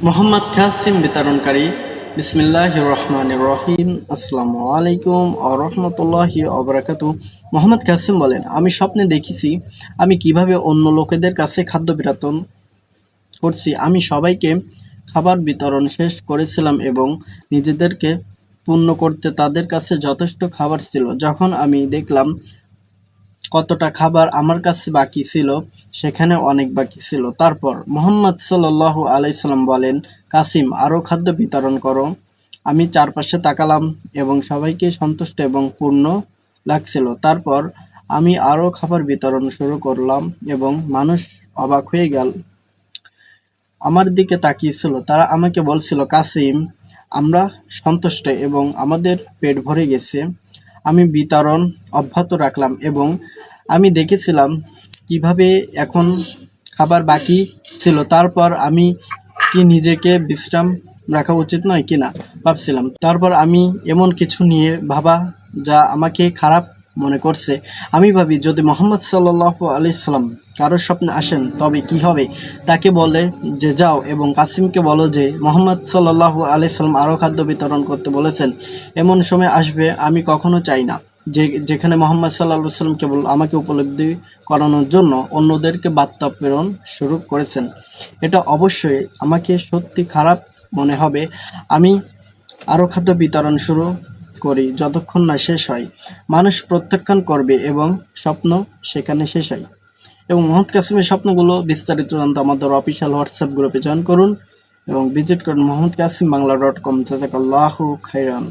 মোহাম্মদ কাসিম বিতরণকারী। বিসমিল্লাহির রহমানির রহিম। আসসালামু আলাইকুম ওয়া রাহমাতুল্লাহি ওয়া বারাকাতুহু। মোহাম্মদ কাসিম বলেন, আমি স্বপ্নে দেখেছি আমি কিভাবে অন্য লোকেদের কাছে খাদ্য বিতরণ করছি। আমি সবাইকে খাবার বিতরণ শেষ করেছিলাম এবং নিজেদেরকে পূর্ণ করতে তাদের কাছে যথেষ্ট খাবার ছিল। যখন আমি দেখলাম কতটা খাবার আমার কাছে বাকি ছিল, সেখানে অনেক বাকি ছিল। তারপর মুহাম্মদ সাল্লাল্লাহু আলাইহি সাল্লাম বলেন, কাসিম, আরও খাদ্য বিতরণ করো। আমি চারপাশে তাকালাম এবং সবাইকে সন্তুষ্ট এবং পূর্ণ লাগছিল। তারপর আমি আরও খাবার বিতরণ শুরু করলাম এবং মানুষ অবাক হয়ে গেল আমার দিকে তাকিয়েছিল। তারা আমাকে বলছিল, কাসিম, আমরা সন্তুষ্ট এবং আমাদের পেট ভরে গেছে। আমি বিতরণ অব্যাহত রাখলাম এবং আমি দেখেছিলাম কিভাবে এখন খাবার বাকি ছিল। তারপর আমি কি নিজেকে বিশ্রাম রাখা উচিত নয় কিনা ভাবছিলাম। তারপর আমি এমন কিছু নিয়ে ভাবা যা আমাকে খারাপ মনে করছে। আমি ভাবি, যদি মোহাম্মদ সাল্লাল্লাহু আলাইহি সাল্লাম কারোর স্বপ্নে আসেন তবে কি হবে। তাকে বলে যে, যাও এবং কাসিমকে বলো যে মোহাম্মদ সাল্লাল্লাহু আলাইহি সাল্লাম আরও খাদ্য বিতরণ করতে বলেছেন। এমন সময় আসবে, আমি কখনো চাই না, যেখানে মোহাম্মদ সাল্লাল্লাহু আলাইহি সাল্লাম কেবল আমাকে উপলব্ধি করানোর জন্য অন্যদেরকে বার্তা প্রেরণ শুরু করেছেন। এটা অবশ্যই আমাকে সত্যি খারাপ মনে হবে। আমি আরও খাদ্য বিতরণ শুরু করি যতক্ষণ না শেষ হয়। মানুষ প্রত্যাখ্যান করবে এবং স্বপ্ন সেখানে শেষ হয়। এবং মোহাম্মদ কাসিমের স্বপ্নগুলো বিস্তারিত জানতে আমাদের অফিসিয়াল হোয়াটসঅ্যাপ গ্রুপে জয়েন করুন এবং ভিজিট করুন mohammedkasimBangla.com। জাযাকাল্লাহু খাইরান।